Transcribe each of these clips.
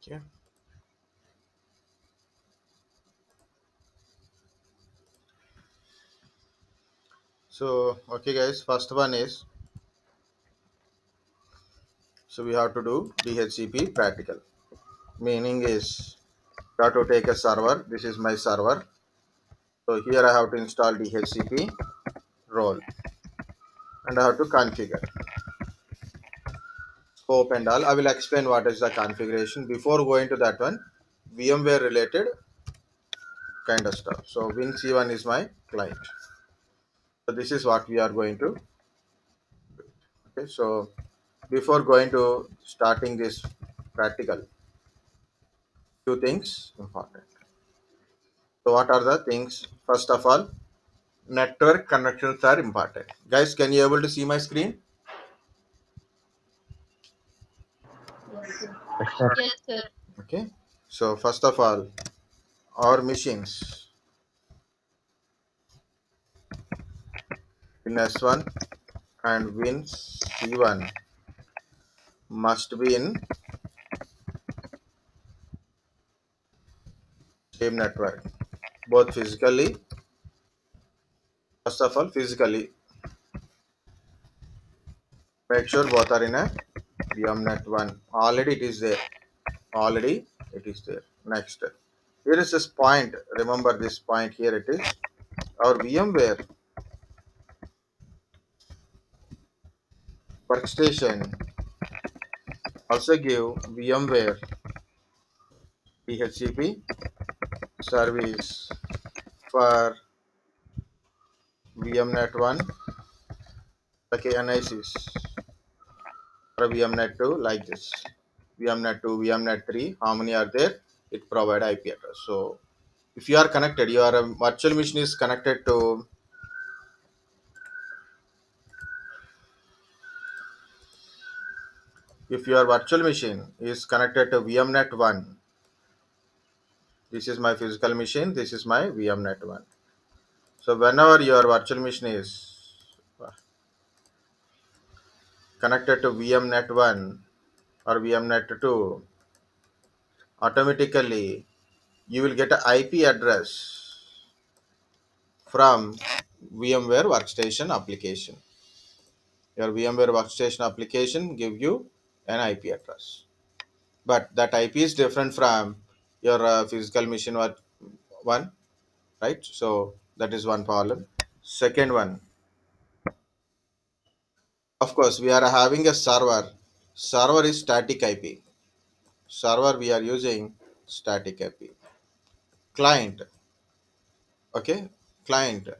Okay. So, okay, guys. First one is, so we have to do DHCP practical. Meaning is, you have to take a server. This is my server. So here I have to install DHCP role, and I have to configure scope and all. I will explain what is the configuration before going to that one. VMware related kind of stuff. So WINS1 is my client. So this is what we are going to. Okay. So before going to starting this practical, two things important. So what are the things? First of all, network connections are important. Guys, can you able to see my screen? Yes, sir. Yes, sir. Yes, sir. Okay. So first of all, our machines WINS1 and WINS1 must be in same network, both physically. First of all, physically, make sure both are in a VMnet1. Already it is there. Already it is there. Next, here is this point. Remember this point here. It is our VMware workstation. Also give VMware DHCP service for VMnet1, okay, analysis for VMnet2 like this. VMnet2, VMnet3, how many are there? It provide IP address. So if you are connected, your virtual machine is connected to, if your virtual machine is connected to VMnet1, this is my physical machine, this is my VMnet1. So whenever your virtual machine is connected to VMnet1 or VMnet2, automatically you will get an IP address from VMware Workstation application. Your VMware Workstation application give you an IP address, but that IP is different from your physical machine one, right? So that is one problem. Second one, of course, we are having a server. Server is static IP. Server we are using static IP. Client, okay, client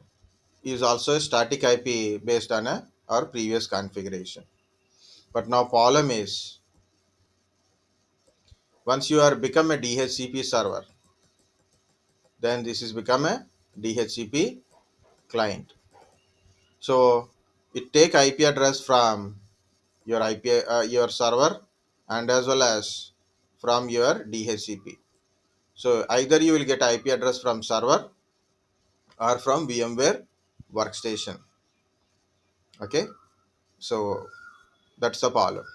is also a static IP based on our previous configuration. But now problem is, once you are become a DHCP server, then this is become a DHCP client. So it take IP address from your your server and as well as from your DHCP. So either you will get IP address from server or from VMware workstation. Okay, so that's the problem.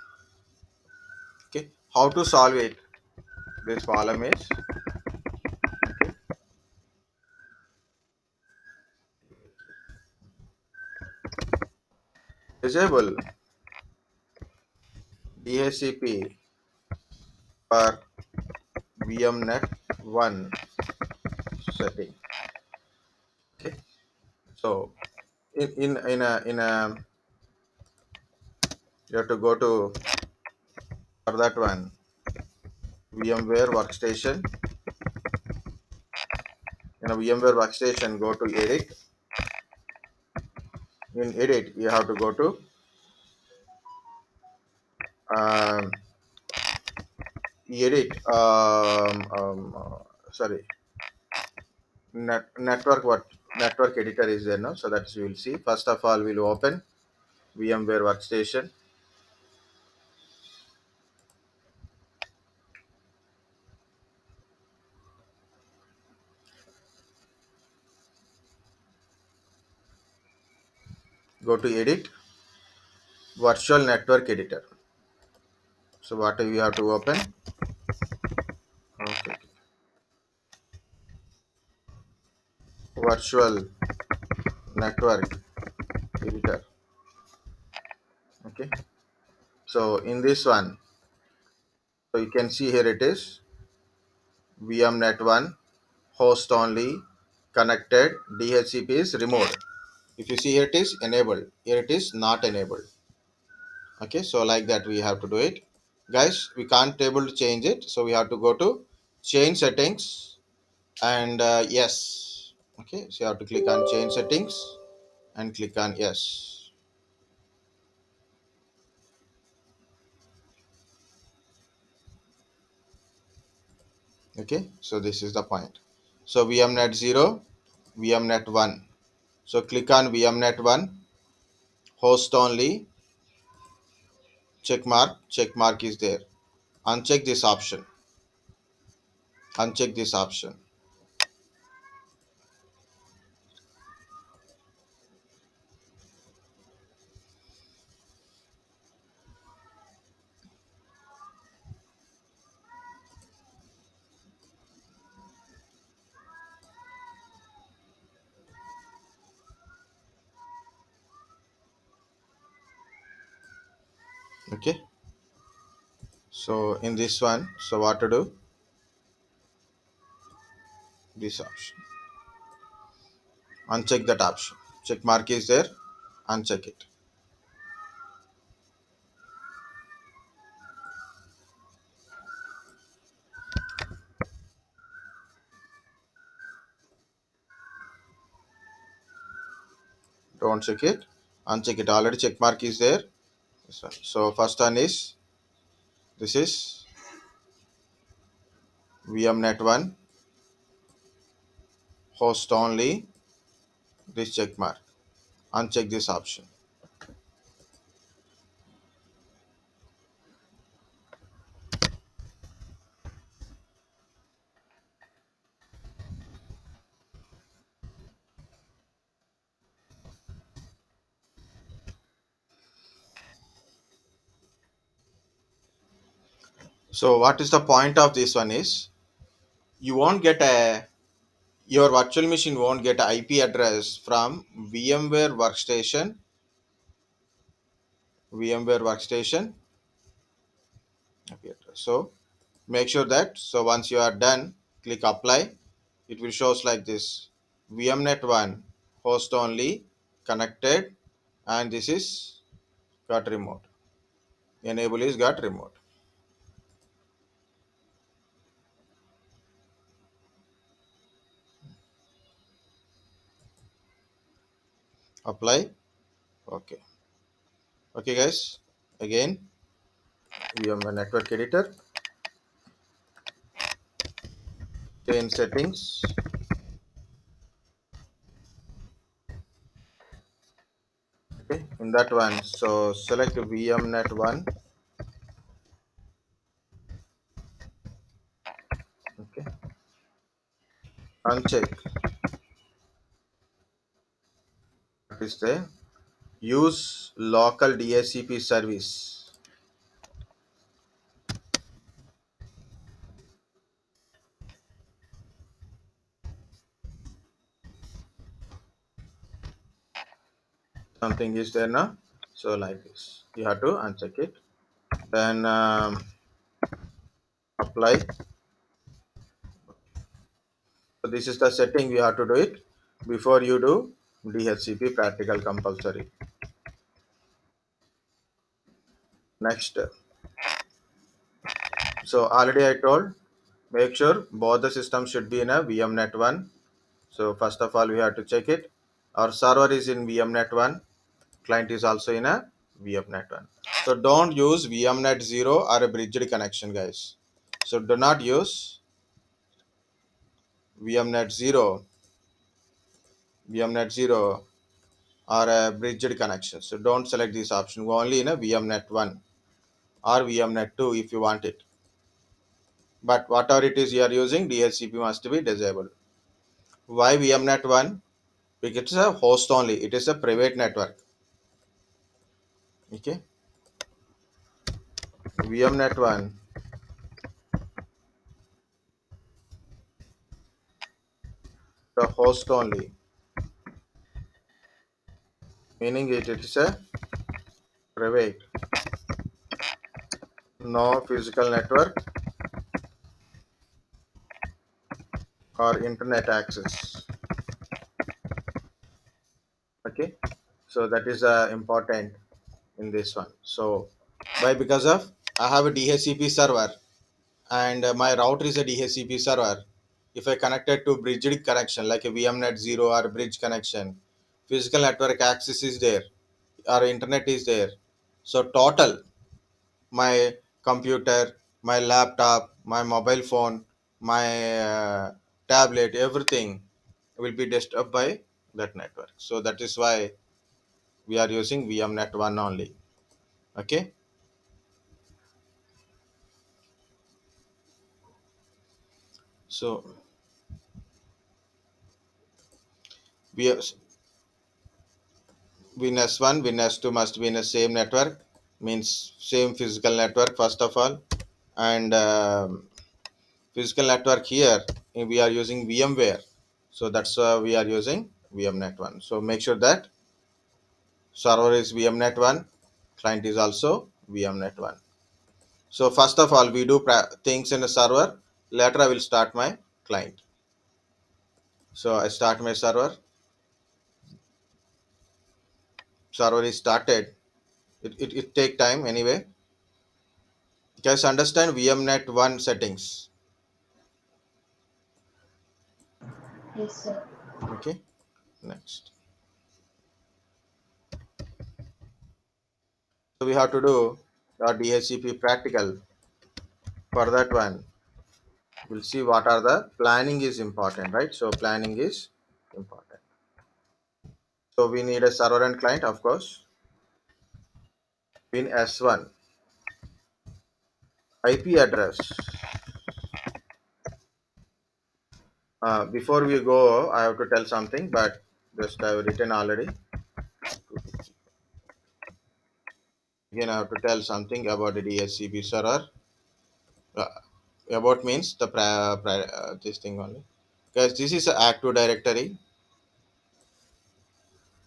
Okay, how to solve it? This problem is, disable DHCP for VMnet1 setting. Okay, so in a you have to go to, for that one, VMware workstation. In a VMware workstation, go to edit. In edit, you have to go to um, edit. Sorry, network. What network editor is there now? So that you will see. First of all, we'll open VMware workstation. Go to edit, virtual network editor. So what we have to open? virtual network editor. Okay, so in this one, so you can see here it is VMnet1 host only connected, DHCP is removed. If you see here it is enabled, here it is not enabled. Okay, so like that we have to do it, guys. We can't able to change it, so we have to go to change settings and yes. Okay, so you have to click on change settings and click on yes. Okay, so this is the point. So VMnet 0, VMnet 1. So click on VMnet 1 host only, check mark is there. Uncheck this option, uncheck this option. Okay, so in this one, so what to do, this option, uncheck that option, check mark is there, uncheck it. Don't check it, uncheck it. Already check mark is there. This one. So first one is, this is VMnet 1 host only, this check mark, uncheck this option. So what is the point of this one is, you won't get a, your virtual machine won't get a IP address from VMware workstation IP address. So make sure that, so once you are done, click apply. It will shows like this, VMnet 1 host only connected, and this is got remote, enable is got remote. Apply. Okay, okay guys, again VMware network editor, change settings. Okay, in that one, so select VMnet 1. Okay, uncheck what is there, use local DHCP service. Something is there now, so like this you have to uncheck it, then apply. So this is the setting we have to do it before you do DHCP practical compulsory. Next, so already I told, make sure both the systems should be in a VMnet 1. So first of all we have to check it, our server is in VMnet 1, client is also in a VMnet 1. So don't use VMnet 0 or a bridged connection, guys. So do not use VMnet 0, VMnet 0 or a bridged connection. So don't select this option. Go only in a VMnet 1 or VMnet 2 if you want it. But whatever it is you are using, DHCP must be disabled. Why VMnet 1? Because it's a host only. It is a private network. Okay. VMnet 1, the host only. meaning it is a private, no physical network or internet access. Okay, so that is important in this one. So why? Because of I have a DHCP server, and my router is a DHCP server. If I connected to bridged connection like a VMnet 0 or bridge connection, physical network access is there or internet is there. So total, my computer, my laptop, my mobile phone, my tablet, everything will be disturbed by that network. So that is why we are using VMnet 1 only. Okay. So we are, WinS1, WinS2 must be in the same network, means same physical network first of all, and physical network here we are using VMware, so that's we are using VMnet 1. So make sure that server is VMnet 1, client is also VMnet 1. So first of all we do things in a server, later I will start my client. So I start my server, server is started. It take time anyway. Guys understand VMnet 1 settings. Yes, sir. Okay, next. So we have to do the DHCP practical. For that one, we'll see what are the planning is important, right? So planning is important. So we need a server and client, of course. Pin S1, IP address. Before we go, I have to tell something, but just I have written already. Again, I have to tell something about the DHCP server. Uh, about means the this thing only. Guys, this is a active directory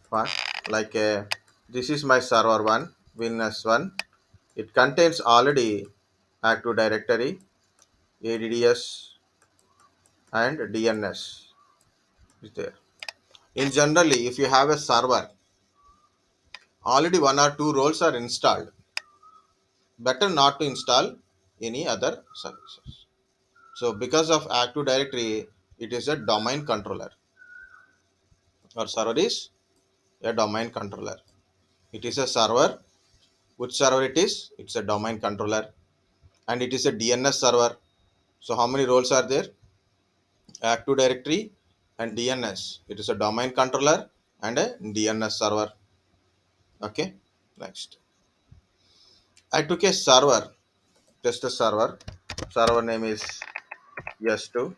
one, like this is my server one, WinS1. It contains already active directory, ADDS and DNS is there. In generally, if you have a server, already one or two roles are installed. Better not to install any other services. So because of active directory, it is a domain controller. Or server is a domain controller. It is a server. Which server it is? It's a domain controller, and it is a DNS server. So how many roles are there? Active Directory and DNS. It is a domain controller and a DNS server. Okay. Next, I took a server, just a server. Server name is S2.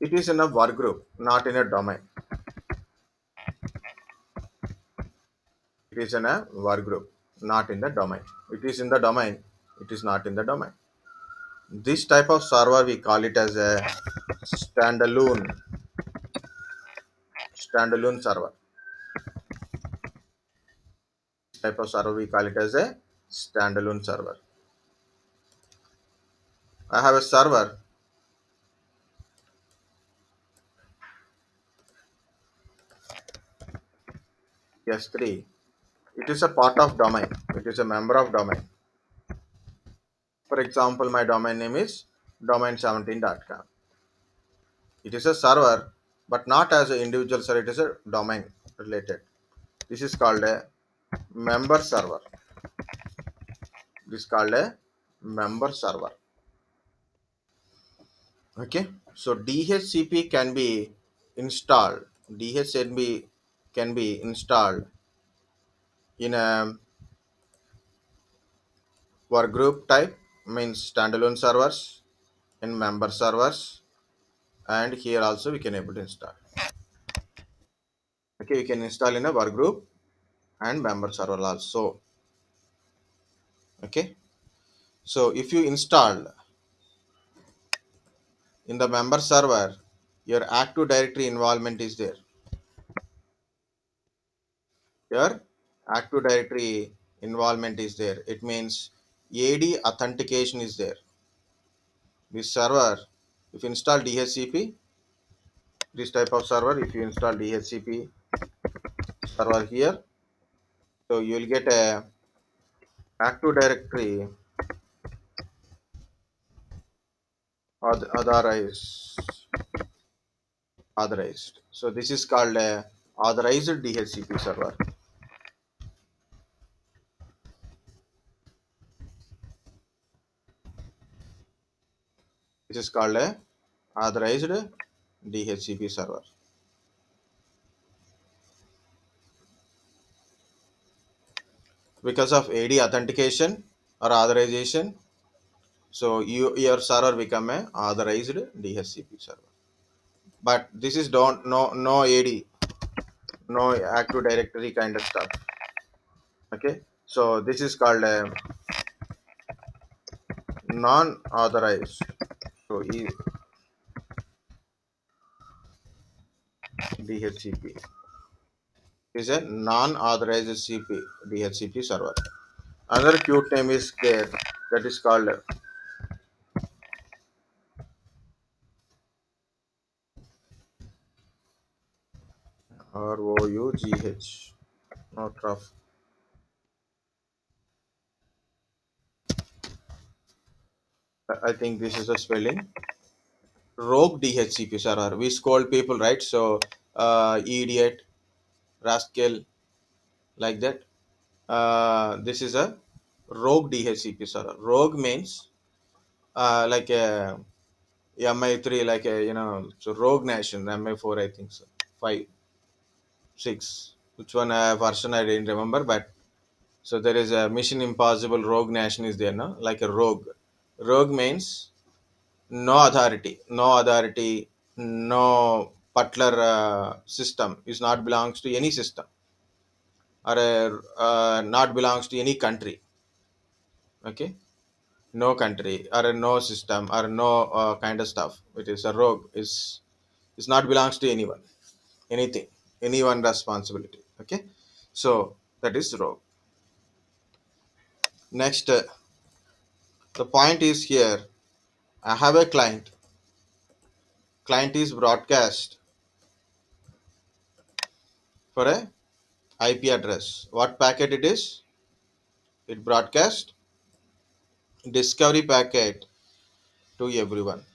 It is in a work group, not in a domain. It is in a work group, not in the domain. It is in the domain. It is not in the domain. This type of server we call it as a standalone standalone server. Type of server we call it as a standalone server. I have a server S3. It is a part of domain. It is a member of domain. For example, my domain name is domain17.com. It is a server, but not as an individual server. It is a domain related. This is called a member server. This is called a member server. Okay. So DHCP can be installed. DHCP can be installed in a work group type, means standalone servers, in member servers, and here also we can able to install. Okay, we can install in a work group and member server also. Okay, so if you install in the member server, your active directory involvement is there. Here Active Directory involvement is there. It means AD authentication is there. This server, if you install DHCP, this type of server, if you install DHCP server here, so you will get a Active Directory authorized. Authorized. So this is called a authorized DHCP server. This is called a authorized DHCP server. Because of AD authentication or authorization, so your server become a authorized DHCP server. But this is don't no AD, no Active Directory kind of stuff. Okay, so this is called a non-authorized. So DHCP is a non-authorized DHCP server. Another cute name is there, that is called ROUGH. Not rough. I think this is the spelling. Rogue DHCP server. We scold people, right? So, idiot, rascal, like that. This is a rogue DHCP server. Rogue means like a MI3, like a so rogue nation. MI4, I think so. 5, 6. Which one version I didn't remember, but so there is a Mission Impossible Rogue Nation is there, no? Like a rogue. Rogue means no authority, no butler system is not belongs to any system or not belongs to any country. Okay, no country or no system or no kind of stuff. It is a rogue. Is not belongs to anyone, anything, anyone responsibility. Okay, so that is rogue. Next, the point is here. I have a client. Client is broadcast for a IP address. What packet it is? It broadcast discovery packet to everyone.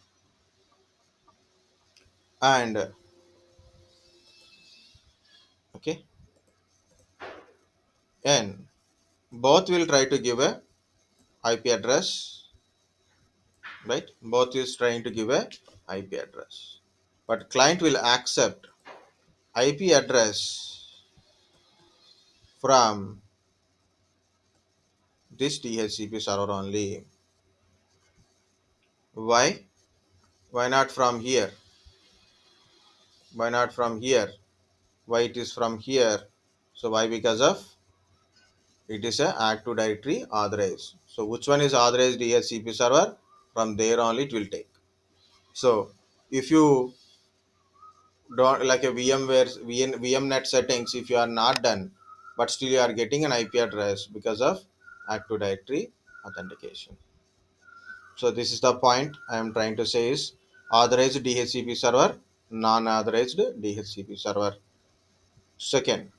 And okay, and both will try to give a IP address, right? Both is trying to give a IP address. But client will accept IP address from this DHCP server only. Why? Why not from here? Why not from here? Why it is from here? So why? Because of it is a Active Directory authorized. So which one is authorized DHCP server? From there only it will take. So if you don't like a VMnet settings, if you are not done, but still you are getting an IP address because of Active Directory authentication. So this is the point I am trying to say is authorized DHCP server, non-authorized DHCP server. Second,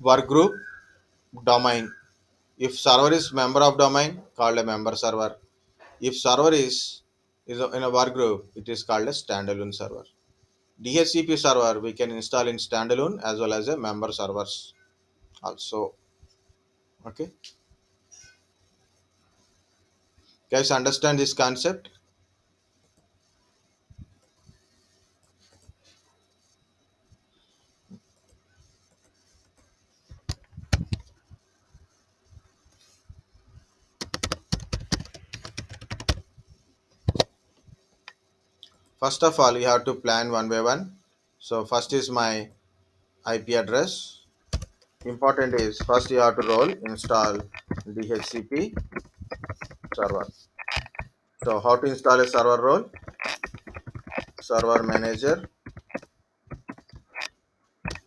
work group domain. If server is member of domain, called a member server. If server is in a work group, it is called a standalone server. DHCP server we can install in standalone as well as a member servers also. Okay, guys, understand this concept. First of all, we have to plan one by one. So first is my IP address. Important is first you have to roll install DHCP server. So how to install a server role? Server manager,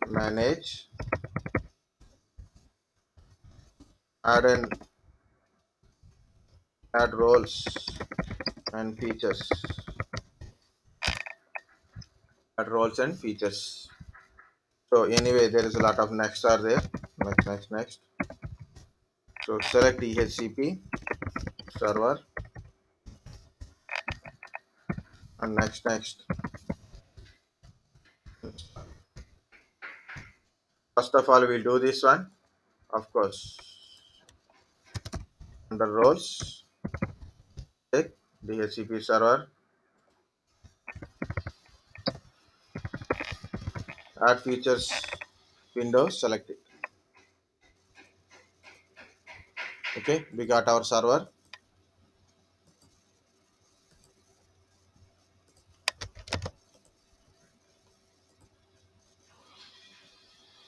manage add and add roles and features. Add roles and features. So anyway, there is a lot of next are there. Next. So select DHCP server and next. First of all, we'll do this one. Of course, under roles, check DHCP server, add features window, select it. Okay, we got our server.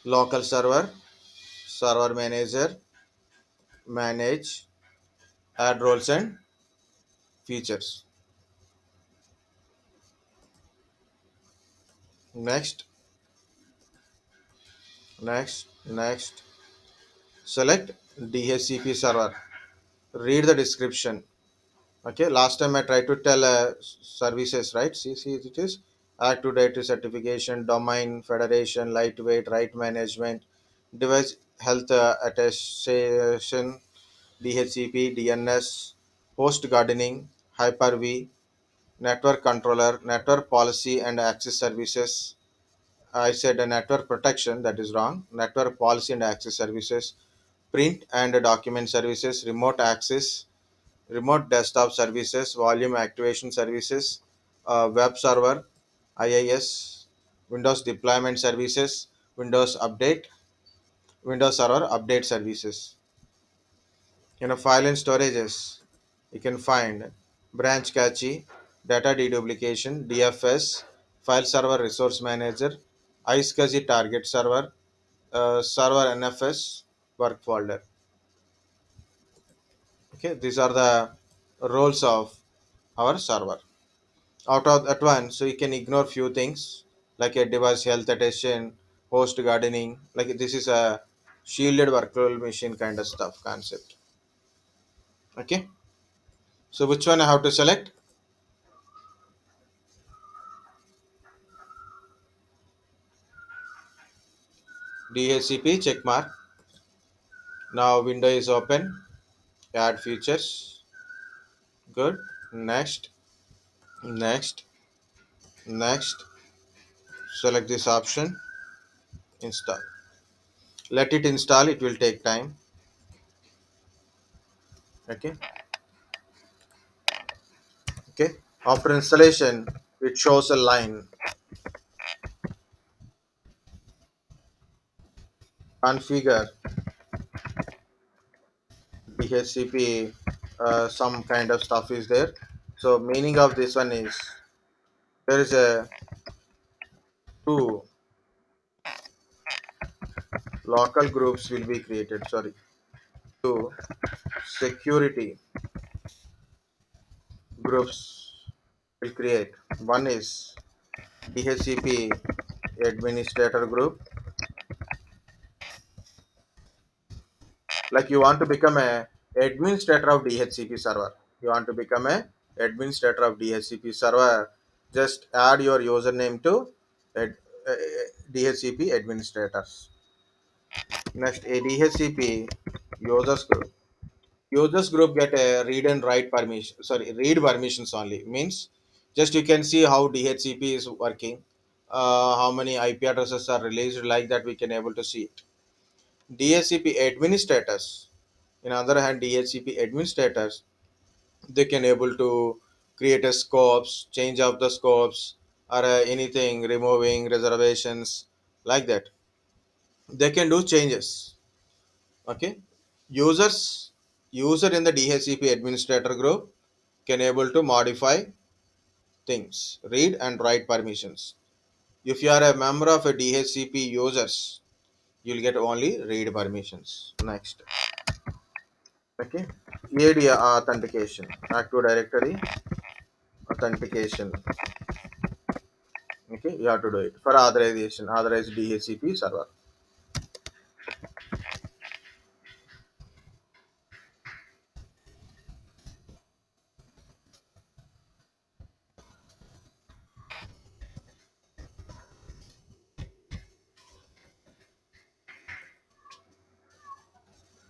Local server, server manager, manage, add roles and features. Next, next. Select DHCP server. Read the description. Okay, last time I tried to tell services, right? See, it is active directory certification, domain federation, lightweight, right management, device health attestation, DHCP, DNS, host gardening, Hyper-V, network controller, network policy and access services. I said a network protection, that is wrong. Network policy and access services, print and document services, remote access, remote desktop services, volume activation services, web server, IIS, Windows deployment services, Windows Server update services. File and storages, you can find branch cache, data deduplication, DFS, file server resource manager, iSCSI target server, server NFS, work folder. Okay, these are the roles of our server. Out of that one, so you can ignore few things like a device health attestation, host gardening, like this is a shielded virtual machine kind of stuff concept. Okay, so which one I have to select? DHCP check mark. Now window is open. Add features. Good. Next. Next. Next. Select this option. Install. Let it install. It will take time. Okay. Okay. After installation, it shows a line. Configure DHCP. Some kind of stuff is there. So meaning of this one is there is a two local groups will be created. Sorry, two security groups will create. One is DHCP administrator group. Like you want to become a administrator of DHCP server. You want to become a administrator of DHCP server. Just add your username to ad, uh, DHCP administrators. Next, a DHCP users group. Users group get a read and write permission. Sorry, read permissions only. Means just you can see how DHCP is working, how many IP addresses are released. Like that, we can able to see it. DHCP administrators. In other hand, DHCP administrators, they can able to create a scopes, change of the scopes, or anything, removing reservations, like that. They can do changes. Okay, users user in the DHCP administrator group can able to modify things, read and write permissions. If you are a member of a DHCP users, you'll get only read permissions. Next. Okay, AD authentication, Active Directory authentication. Okay, you have to do it for authorization, authorized DHCP server.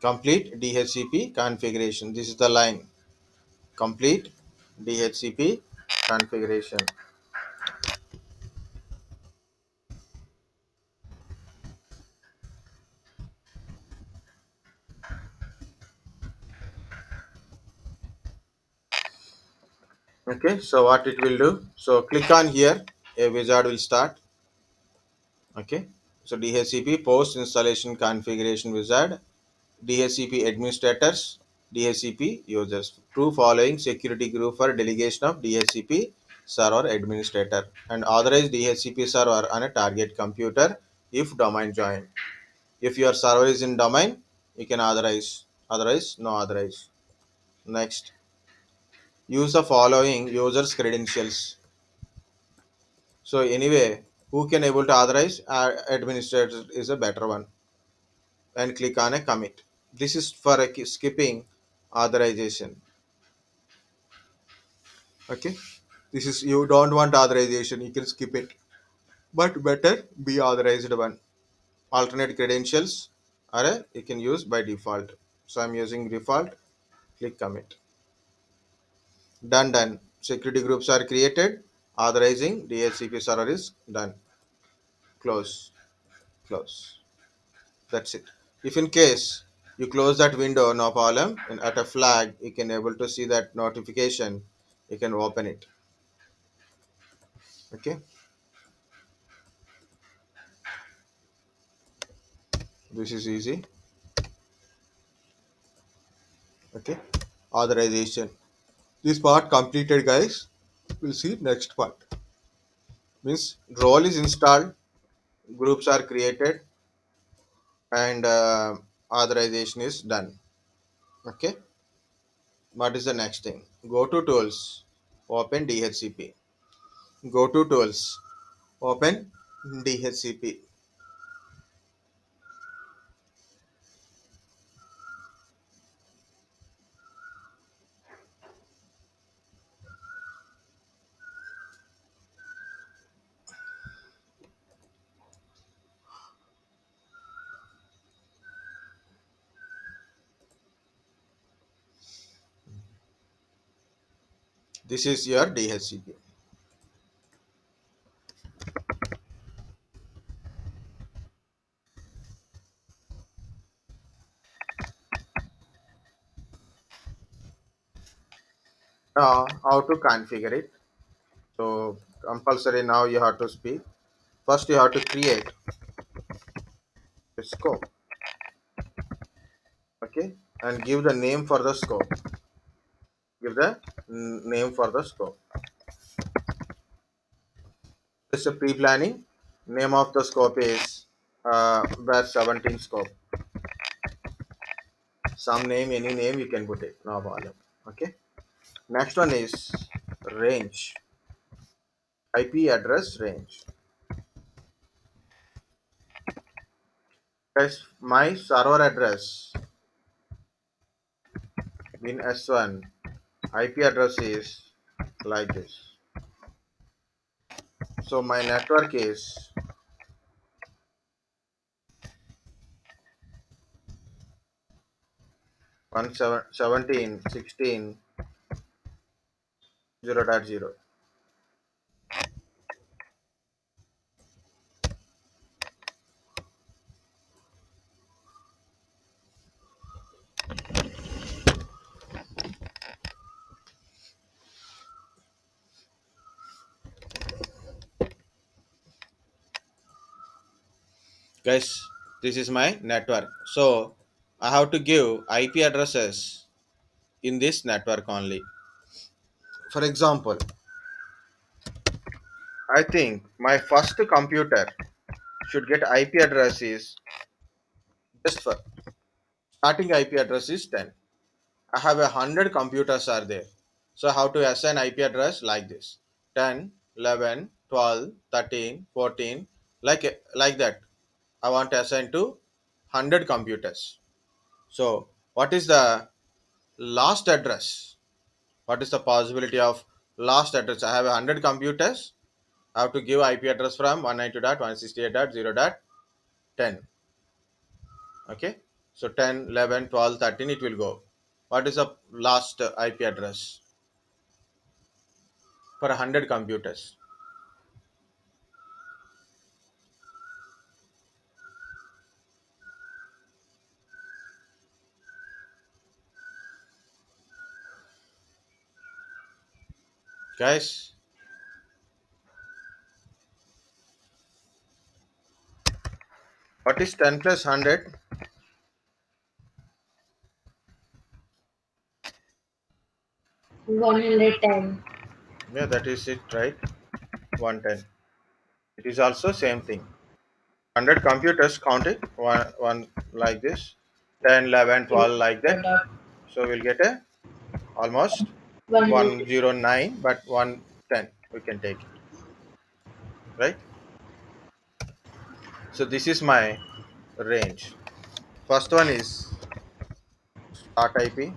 Complete DHCP configuration. This is the line. Complete DHCP configuration. Okay, so what it will do? So click on here, a wizard will start. Okay, so DHCP post installation configuration wizard, DHCP administrators, DHCP users. True following security group for delegation of DHCP server administrator and authorize DHCP server on a target computer if domain joined. If your server is in domain, you can authorize. Otherwise, no authorize. Next, use the following users credentials. So anyway, who can able to authorize administrator is a better one, and click on a commit. This is for a skipping authorization. Okay, this is you don't want authorization, you can skip it, but better be authorized one. Alternate credentials are you can use by default. So I'm using default. Click commit. Done. Security groups are created. Authorizing DHCP server is done. Close. Close. That's it. If in case you close that window, no problem. And at a flag, you can able to see that notification. You can open it. Okay. This is easy. Okay. Authorization. This part completed, guys. We'll see next part. Means role is installed, groups are created, and authorization is done. Okay. What is the next thing? Go to tools. Open DHCP. Go to tools. Open DHCP. This is your DHCP. Now, how to configure it? So, compulsory now you have to speak. First, you have to create a scope. Okay, and give the name for the scope. Give the name for the scope. It's a pre-planning. Name of the scope is B17 scope. Some name, any name you can put it. No problem. Okay. Next one is range. IP address range. As my server address in S1 IP address is like this. So my network is 117.16.0.0. Guys, this is my network. So I have to give IP addresses in this network only. For example, I think my first computer should get IP address is just for starting IP address is 10. I have 100 computers are there. So how to assign IP address like this: 10, 11, 12, 13, 14, like that. I want to assign to 100 computers. So what is the last address? What is the possibility of last address? I have 100 computers. I have to give IP address from 192.168.0.10. Okay. So 10, 11, 12, 13, it will go. What is the last IP address for 100 computers? Guys, what is 10 plus 100? 110. Yeah, that is it, right? 110. It is also same thing. 100 computers, count it, one like this, 10, 11, Yes. 12 like that. Dot So we'll get a almost 190. 109, but 110 we can take it, right? So this is my range. First one is start IP.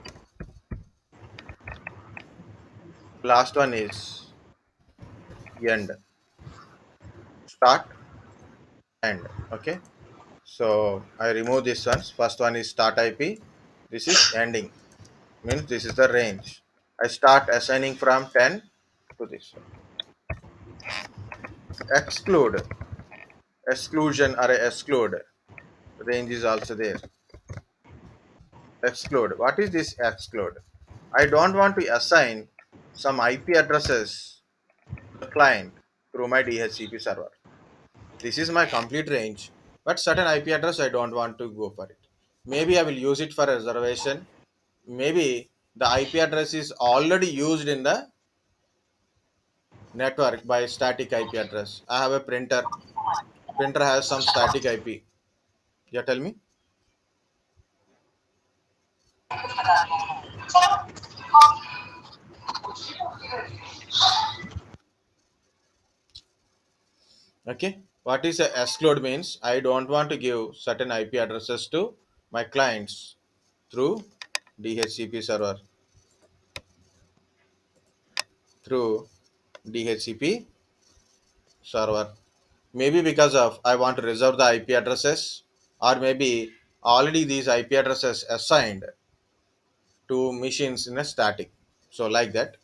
Last one is end. Start, end. Okay. So I remove this ones. First one is start IP. This is ending. Means this is the range. I start assigning from 10 to this one. Exclude, exclusion or exclude. Range is also there. Exclude. What is this exclude? I don't want to assign some IP addresses to the client through my DHCP server. This is my complete range, but certain IP address I don't want to go for it. Maybe I will use it for reservation. Maybe the IP address is already used in the network by static IP address. I have a printer. Printer has some static IP. Yeah, tell me. Okay. What is a exclude means? I don't want to give certain IP addresses to my clients through DHCP server, through DHCP server. Maybe because of I want to reserve the IP addresses, or maybe already these IP addresses assigned to machines in a static. So like that.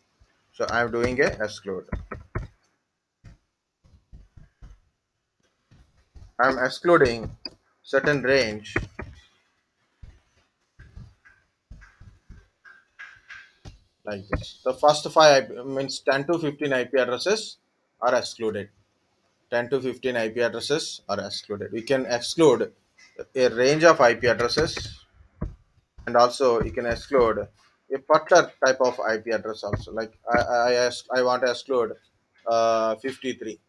So I'm doing a exclude. I'm excluding certain range like this. The first five means 10 to 15 IP addresses are excluded. 10 to 15 IP addresses are excluded. We can exclude a range of IP addresses, and also you can exclude a particular type of IP address also. Like I want to exclude 53,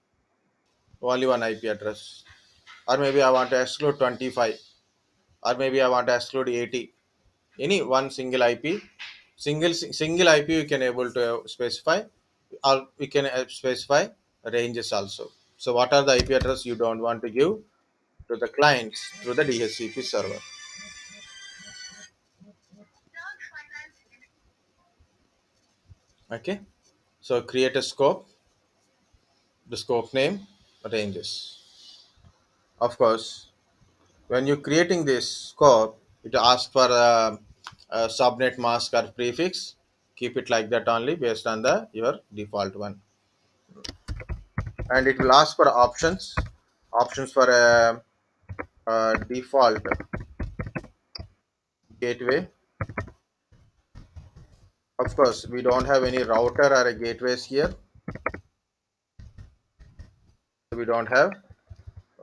only one IP address, or maybe I want to exclude 25, or maybe I want to exclude 80. Any one single IP, single IP you can able to specify, or we can specify ranges also. So what are the IP address you don't want to give to the clients through the DHCP server? Okay. So create a scope, the scope name, ranges. Of course, when you're creating this scope, it asks for a subnet mask or prefix. Keep it like that only based on the your default one, and it will ask for options for a default gateway. Of course, we don't have any router or a gateways here. We don't have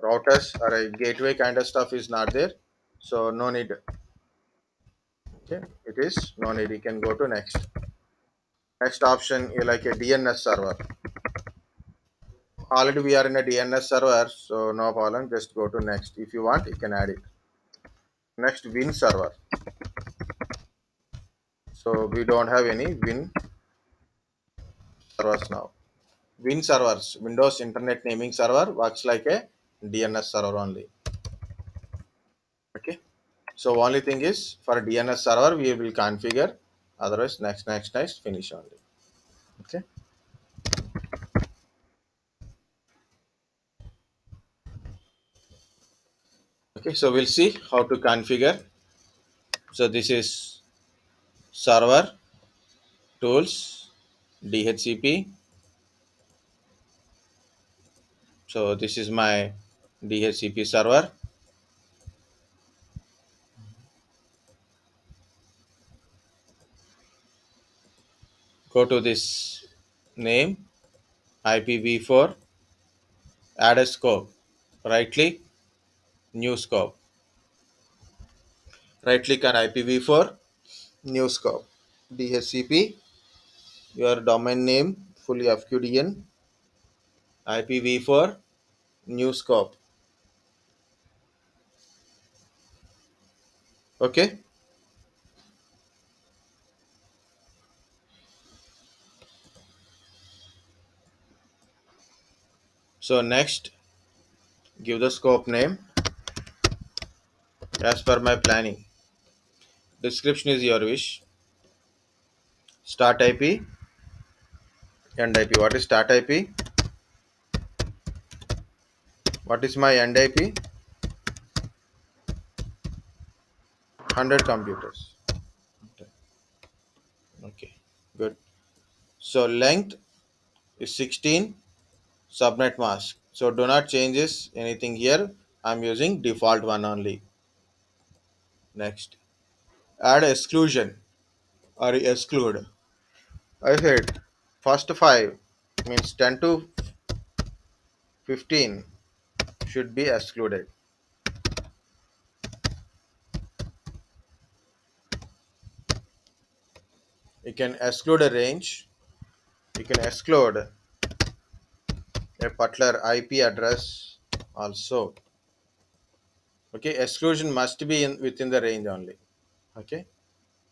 routers or a gateway kind of stuff is not there, so no need. Okay, it is no need. You can go to next. Next option you like a DNS server. Already we are in a DNS server, so no problem. Just go to next. If you want, you can add it. Next, Win server. So we don't have any Win servers now. Win servers, Windows Internet Naming Server, works like a DNS server only. Okay. So only thing is for DNS server we will configure. Otherwise, next, finish only. Okay. Okay. So we'll see how to configure. So this is server tools DHCP. So this is my DHCP server. Go to this name IPv4, add a scope, right click, new scope, right click on IPv4, new scope, DHCP, your domain name, fully FQDN, IPv4, new scope. Okay. So next, give the scope name as per my planning. Description is your wish. Start IP, end IP. What is start IP? What is my end IP? 100 computers. Okay, good. So length is 16. Subnet mask. So do not changes anything here. I'm using default one only. Next. Add exclusion or exclude. I said first 5 means 10 to 15 should be excluded. You can exclude a range. You can exclude a particular IP address also. Okay, exclusion must be within the range only. Okay,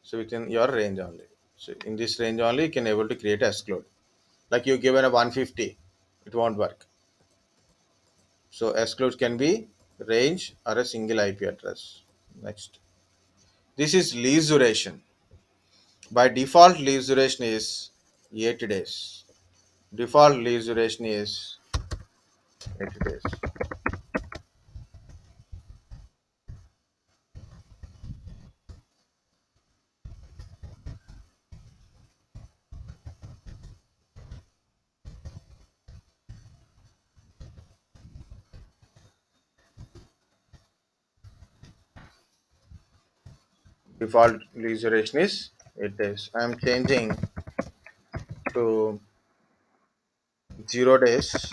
so within your range only. So in this range only, you can able to create a exclude. Like you given a 150, it won't work. So exclude can be range or a single IP address. Next, this is lease duration. By default, lease duration is 80 days. Default lease duration is 80 days. Default lease duration is 8 days. I am changing to 0 days,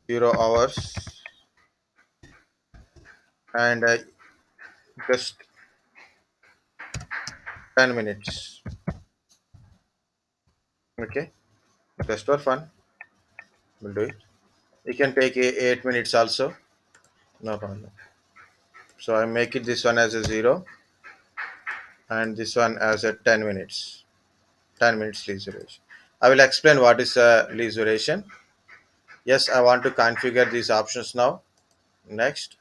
0 hours, and just 10 minutes. Okay, just for fun, we'll do it. You can take 8 minutes also, no problem. So I make it this one as a 0 and this one as a 10 minutes. 10 minutes lease duration. I will explain what is a lease duration. Yes, I want to configure these options now. Next,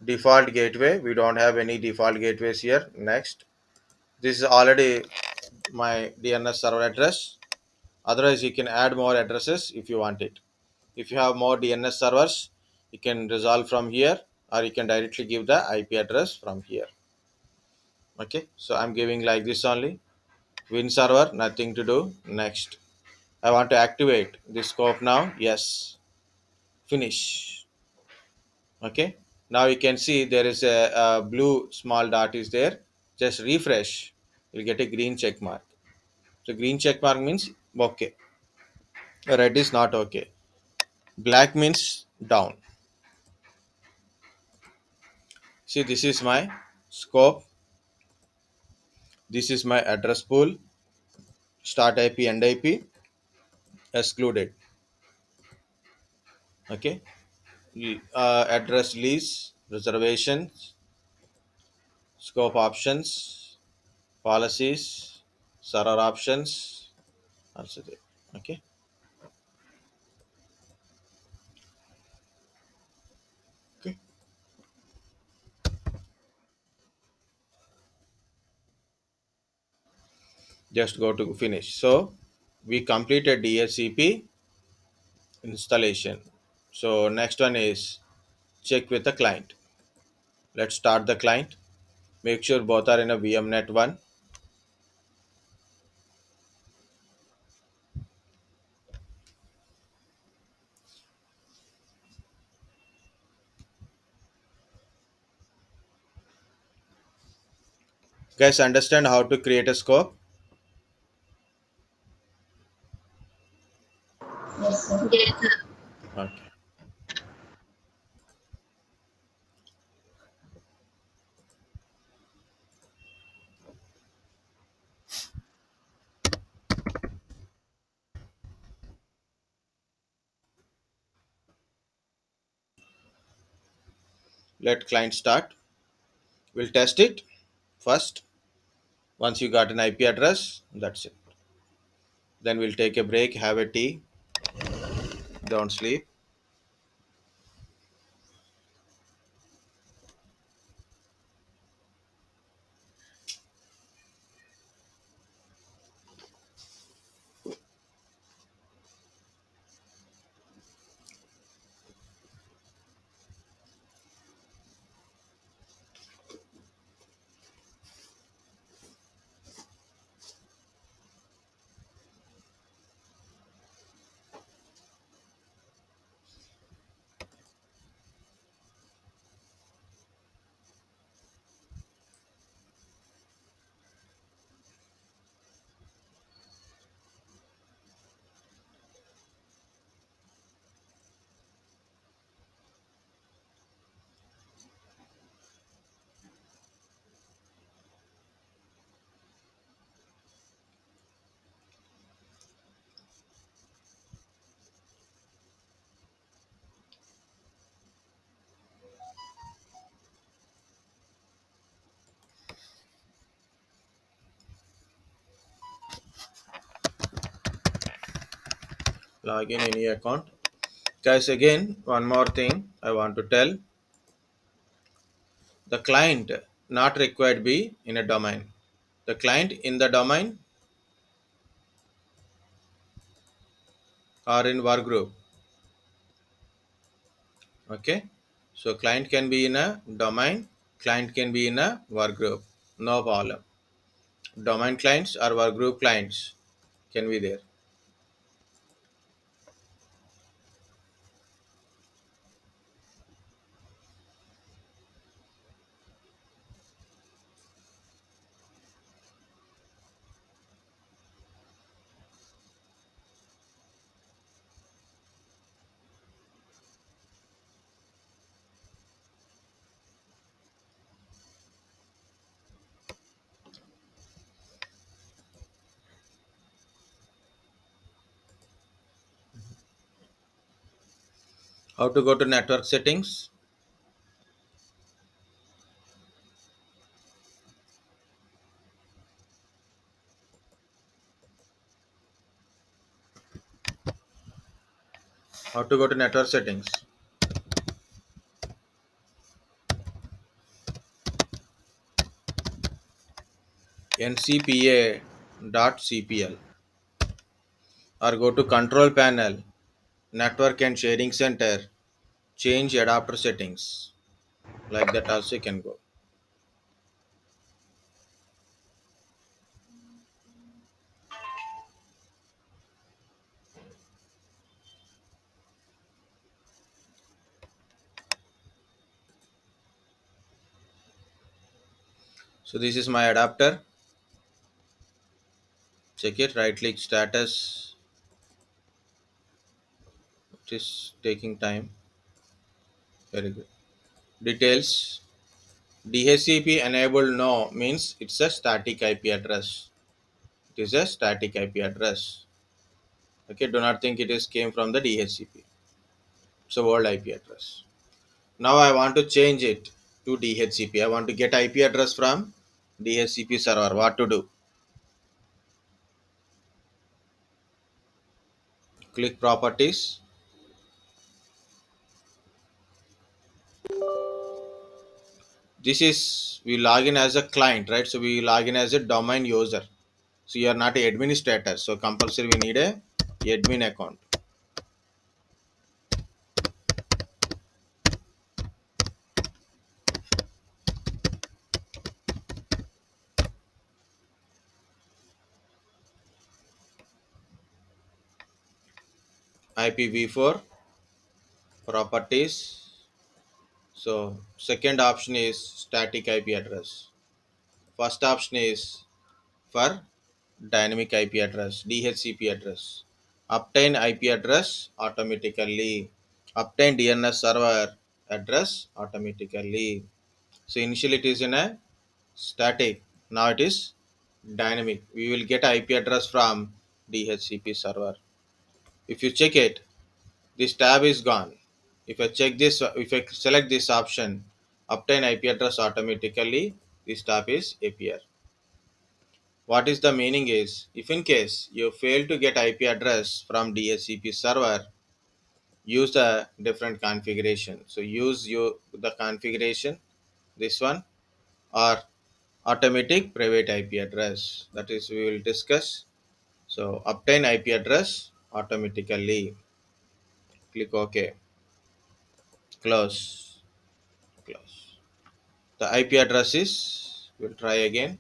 default gateway. We don't have any default gateways here. Next, this is already my DNS server address. Otherwise, you can add more addresses if you want it. If you have more DNS servers, you can resolve from here or you can directly give the IP address from here. Okay, so I'm giving like this only. Win server, nothing to do. Next, I want to activate this scope now. Yes, finish. Okay, now you can see there is a blue small dot is there. Just refresh, you'll get a green check mark. So green check mark means okay, red is not okay, black means down. See, this is my scope, this is my address pool, start IP, end IP, excluded. Okay, address lease, reservations, scope options, policies, server options, also there. Okay, okay, just go to finish. So we completed DHCP installation. So next one is check with the client. Let's start the client. Make sure both are in a VMnet 1. Guys, understand how to create a scope? Yes, sir. Yes, sir. Okay. Let client start. We'll test it first. Once you got an IP address, that's it. Then we'll take a break, have a tea, don't sleep. Log in any account. Guys, again, one more thing I want to tell. The client not required be in a domain. The client in the domain or in work group. Okay. So client can be in a domain, client can be in a work group. No problem. Domain clients or work group clients can be there. How to go to network settings? How to go to network settings? ncpa.cpl or go to control panel, network and sharing center, change adapter settings. Like that also you can go. So this is my adapter. Check it, right click status. It is taking time. Very good. Details. DHCP enabled no means it's a static IP address. It is a static IP address. Okay, do not think it is came from the DHCP. It's a world IP address. Now I want to change it to DHCP. I want to get IP address from DHCP server. What to do? Click properties. This is we log in as a client, right? So we log in as a domain user. So you are not a administrator. So compulsory we need a admin account. IPv4 properties. So second option is static IP address. First option is for dynamic IP address, DHCP address. Obtain IP address automatically. Obtain DNS server address automatically. So initially it is in a static. Now it is dynamic. We will get IP address from DHCP server. If you check it, this tab is gone. If I check this, if I select this option, obtain IP address automatically, this tab is appear. What is the meaning is, if in case you fail to get IP address from DHCP server, use the different configuration. So use the configuration, this one, or automatic private IP address. That is we will discuss. So obtain IP address automatically. Click OK. Close. Close. The IP address is, we'll try again.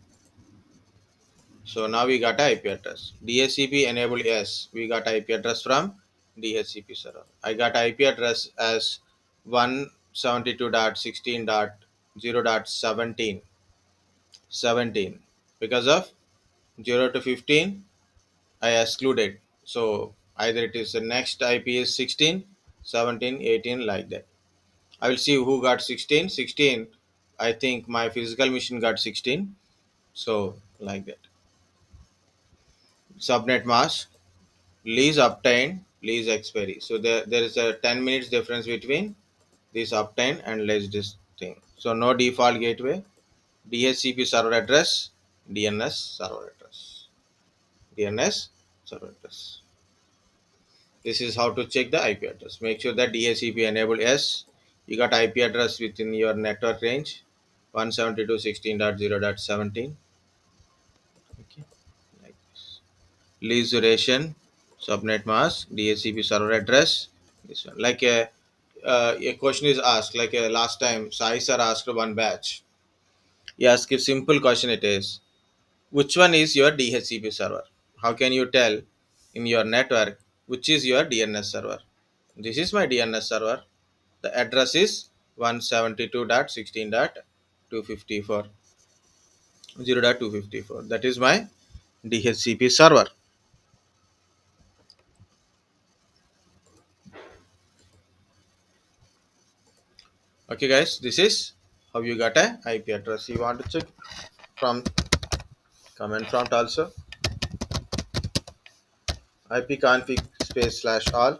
So now we got a IP address. DHCP enable yes. We got IP address from DHCP server. I got IP address as 172.16.0.17 17 because of 0 to 15 I excluded. So either it is the next IP is 16, 17, 18 like that. I will see who got 16. 16, I think my physical machine got 16. So like that. Subnet mask, lease obtained, lease expiry. So there is a 10 minutes difference between this obtained and lease this thing. So no default gateway, DHCP server address, DNS server address. DNS server address. This is how to check the IP address. Make sure that DHCP enabled yes. You got IP address within your network range 172.16.0.17. Okay, like this. Lease duration, subnet mask, DHCP server address. This one. Like a question is asked, like last time Sai sir asked one batch. He asked a simple question it is, which one is your DHCP server? How can you tell in your network which is your DNS server? This is my DNS server. The address is 172.16.254 0.254. That is my DHCP server. Okay, guys, this is how you got a IP address. You want to check from comment prompt also. IP config space slash all.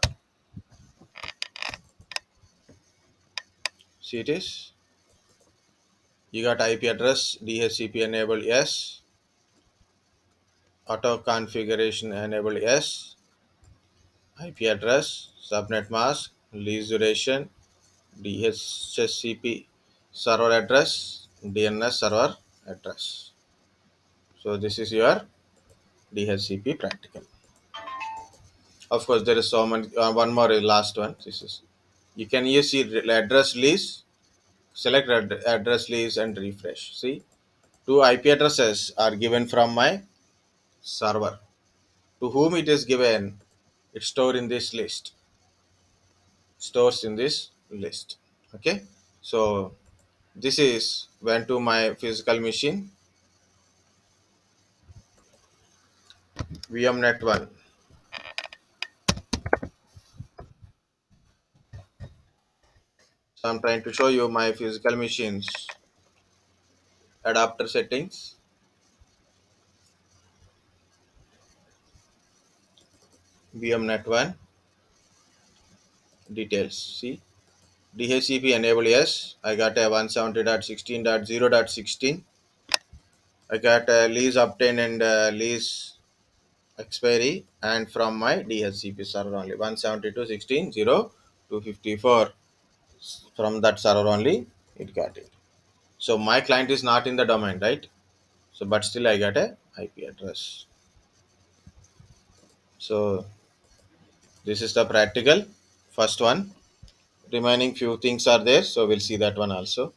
See it is. You got IP address DHCP enabled yes. Auto configuration enabled yes. IP address, subnet mask, lease duration, DHCP server address, DNS server address. So this is your DHCP practical. Of course, there is so many. One more last one. This is you can use the address list. Select address list and refresh. See, two IP addresses are given from my server. To whom it is given, it's stored in this list. Stores in this list. Okay. So this is went to my physical machine VMnet1. So I'm trying to show you my physical machines adapter settings. VMnet1 details. See, DHCP enable yes. I got a 170.16.0.16. I got a lease obtain and lease expiry and from my DHCP server only 172.16.0.254. From that server only it got it. So my client is not in the domain, right? So but still I got a IP address. So this is the practical first one. Remaining few things are there, so we'll see that one also.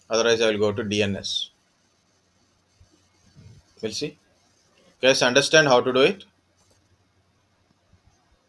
Otherwise I will go to DNS. We'll see. Guys, understand how to do it?